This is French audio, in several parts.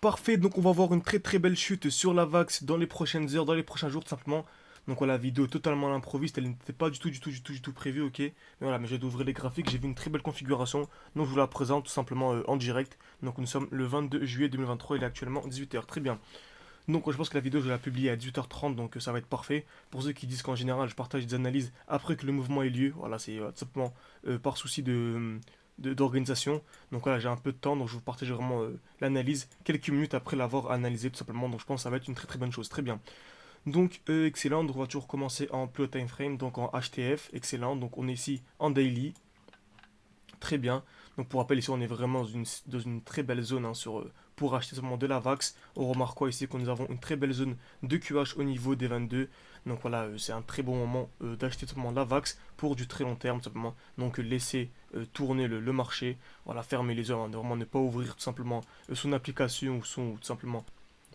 Parfait, donc on va voir une très très belle chute sur la VAX dans les prochaines heures, dans les prochains jours tout simplement. Donc voilà, la vidéo totalement à l'improviste, elle n'était pas du tout prévue, ok. Mais voilà, mais j'ai d'ouvrir les graphiques, j'ai vu une très belle configuration, donc je vous la présente tout simplement en direct. Donc nous sommes le 22 juillet 2023, il est actuellement 18h, très bien. Donc je pense que la vidéo je vais la publier à 18h30, donc ça va être parfait. Pour ceux qui disent qu'en général je partage des analyses après que le mouvement ait lieu, voilà, c'est tout simplement par souci d'organisation. Donc voilà, j'ai un peu de temps, donc je vous partage vraiment l'analyse quelques minutes après l'avoir analysé tout simplement. Donc je pense que ça va être une très très bonne chose, très bien. Donc excellent, donc on va toujours commencer en plus time frame, donc en HTF, excellent. Donc on est ici en daily, très bien. Donc pour rappel, ici on est vraiment dans une très belle zone hein, pour acheter seulement de la VAX. On remarque quoi ici que nous avons une très belle zone de QH au niveau des 22. Donc voilà, c'est un très bon moment d'acheter seulement la VAX pour du très long terme simplement. Donc laisser tourner le marché, voilà, fermer les yeux, hein, vraiment ne pas ouvrir tout simplement son application ou tout simplement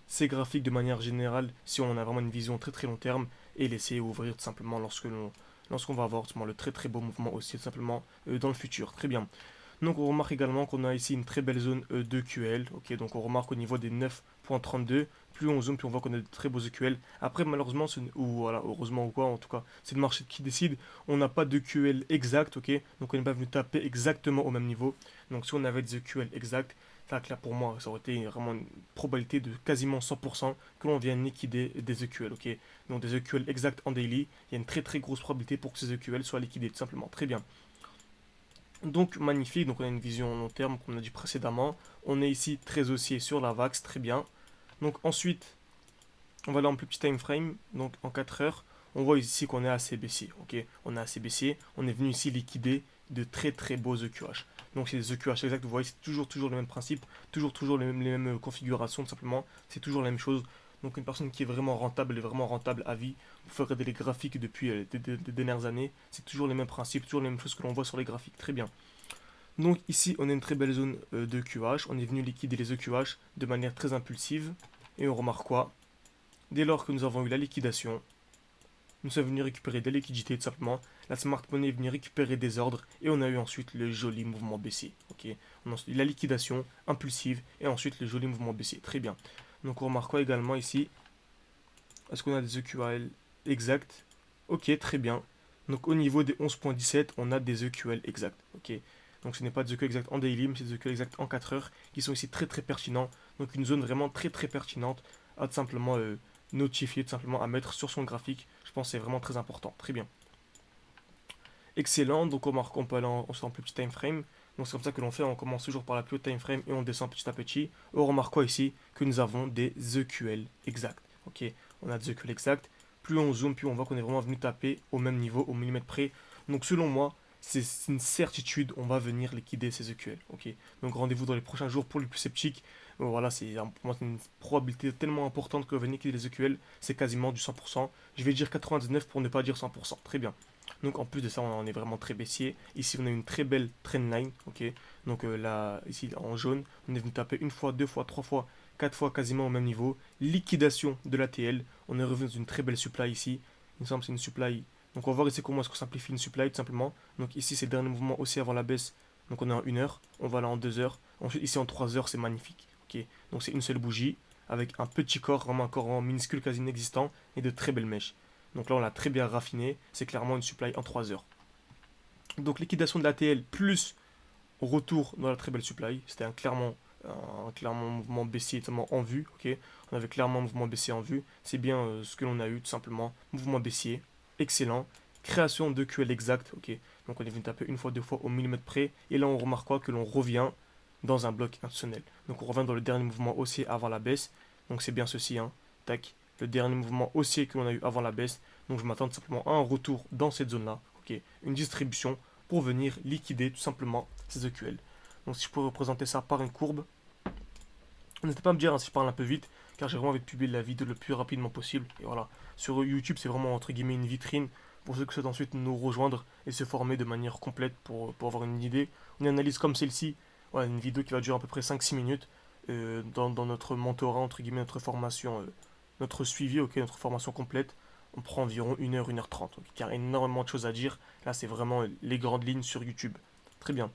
ses graphiques de manière générale si on a vraiment une vision très très long terme et laisser ouvrir tout simplement lorsqu'on va avoir tout simplement, le très très beau mouvement aussi tout simplement dans le futur. Très bien. Donc on remarque également qu'on a ici une très belle zone de QL. Ok, donc on remarque au niveau des 9.32, plus on zoome, plus on voit qu'on a de très beaux EQL. Après malheureusement, ou voilà, heureusement ou quoi, en tout cas, c'est le marché qui décide. On n'a pas de QL exact, ok, donc on n'est pas venu taper exactement au même niveau. Donc si on avait des EQL exacts, ça là pour moi, ça aurait été vraiment une probabilité de quasiment 100% que l'on vienne liquider des EQL, ok. Donc des EQL exacts en daily, il y a une très très grosse probabilité pour que ces EQL soient liquidés tout simplement. Très bien. Donc magnifique, donc on a une vision long terme comme on a dit précédemment. On est ici très haussier sur la VAX, très bien. Donc ensuite, on va aller en plus petit time frame, donc en 4 heures. On voit ici qu'on est assez baissier, ok. On est assez baissier, on est venu ici liquider de très très beaux EQH. Donc c'est des EQH exacts, vous voyez, c'est toujours le même principe, toujours les mêmes configurations, tout simplement. C'est toujours la même chose. Donc une personne qui est vraiment rentable, est vraiment rentable à vie. Vous ferez des graphiques depuis des dernières années, c'est toujours les mêmes principes, toujours les mêmes choses que l'on voit sur les graphiques. Très bien. Donc ici, on a une très belle zone de QH. On est venu liquider les EQH de manière très impulsive. Et on remarque quoi? Dès lors que nous avons eu la liquidation, nous sommes venus récupérer des liquidités tout simplement. La smart money est venue récupérer des ordres. Et on a eu ensuite le joli mouvement baissier. Ok, on a ensuite la liquidation impulsive et ensuite le joli mouvement baissier. Très bien. Donc on remarque quoi également ici? Est-ce qu'on a des EQL exacts? Ok, très bien. Donc au niveau des 11.17, on a des EQL exacts. Ok. Donc ce n'est pas des EQL exacts en daily, mais c'est des EQL exacts en 4 heures qui sont ici très très pertinents. Donc une zone vraiment très très pertinente à tout simplement notifier, tout simplement à mettre sur son graphique. Je pense que c'est vraiment très important. Très bien. Excellent. Donc on peut aller en plus petit time frame. Donc c'est comme ça que l'on fait. On commence toujours par la plus haute time frame et on descend petit à petit. On remarque quoi ici? Que nous avons des EQL exacts. Ok. On a des EQL exacts. Plus on zoome, plus on voit qu'on est vraiment venu taper au même niveau, au millimètre près. Donc selon moi, c'est une certitude, on va venir liquider ces EQL. Ok. Donc rendez-vous dans les prochains jours pour les plus sceptiques. Voilà, pour moi c'est une probabilité tellement importante que venir liquider les EQL, c'est quasiment du 100%. Je vais dire 99 pour ne pas dire 100%. Très bien. Donc en plus de ça, on est vraiment très baissier. Ici, on a une très belle trendline, ok. Donc là, ici en jaune, on est venu taper une fois, deux fois, trois fois, quatre fois quasiment au même niveau. Liquidation de l'ATL. On est revenu dans une très belle supply ici. Il me semble que c'est une supply. Donc on va voir ici comment est-ce qu'on simplifie une supply tout simplement. Donc ici, c'est le dernier mouvement aussi avant la baisse. Donc on est en 1 heure. On va là en 2 heures. Ensuite, ici en 3 heures, c'est magnifique. Ok. Donc c'est une seule bougie avec un petit corps, vraiment un corps vraiment minuscule, quasi inexistant, et de très belles mèches. Donc là, on l'a très bien raffiné. C'est clairement une supply en 3 heures. Donc liquidation de l'ATL plus retour dans la très belle supply. C'était clairement mouvement baissier tellement en vue. Ok, on avait clairement un mouvement baissier en vue. C'est bien ce que l'on a eu tout simplement. Mouvement baissier, excellent. Création de QL exact. Ok, donc on est venu taper une fois, deux fois au millimètre près. Et là, on remarque quoi? Que l'on revient dans un bloc institutionnel. Donc on revient dans le dernier mouvement haussier avant la baisse. Donc c'est bien ceci. Hein. Tac. Le dernier mouvement haussier que l'on a eu avant la baisse. Donc je m'attends tout simplement à un retour dans cette zone-là. Ok, une distribution pour venir liquider tout simplement ces EQL. Donc si je peux représenter ça par une courbe, n'hésitez pas à me dire hein, si je parle un peu vite, car j'ai vraiment envie de publier la vidéo le plus rapidement possible. Et voilà, sur YouTube c'est vraiment entre guillemets une vitrine pour ceux qui souhaitent ensuite nous rejoindre et se former de manière complète pour avoir une idée. Une analyse comme celle-ci, voilà, une vidéo qui va durer à peu près 5-6 minutes dans notre mentorat, entre guillemets, notre formation, notre suivi, ok, notre formation complète. On prend environ 1 heure, 1 h 30. Donc, il y a énormément de choses à dire. Là, c'est vraiment les grandes lignes sur YouTube. Très bien.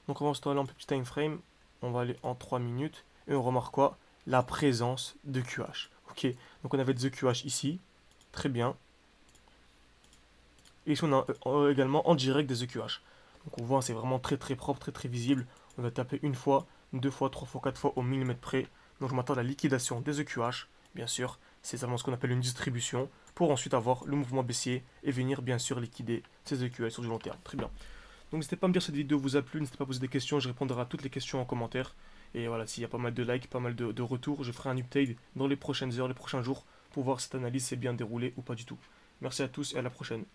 Donc, on va se aller en petit time frame. On va aller en 3 minutes. Et on remarque quoi? la présence de QH. Ok, donc on avait The QH ici, très bien. Et ici on a également en direct des EQH. Donc on voit, c'est vraiment très très propre, très très visible. On va taper une fois, deux fois, trois fois, quatre fois au millimètre près. Donc je m'attends à la liquidation des EQH, bien sûr. C'est seulement ce qu'on appelle une distribution, pour ensuite avoir le mouvement baissier et venir bien sûr liquider ces EQH sur du long terme. Très bien. Donc n'hésitez pas à me dire si cette vidéo vous a plu, n'hésitez pas à poser des questions, je répondrai à toutes les questions en commentaire. Et voilà, s'il y a pas mal de likes, pas mal de retours, je ferai un update dans les prochaines heures, les prochains jours, pour voir si cette analyse s'est bien déroulée ou pas du tout. Merci à tous et à la prochaine.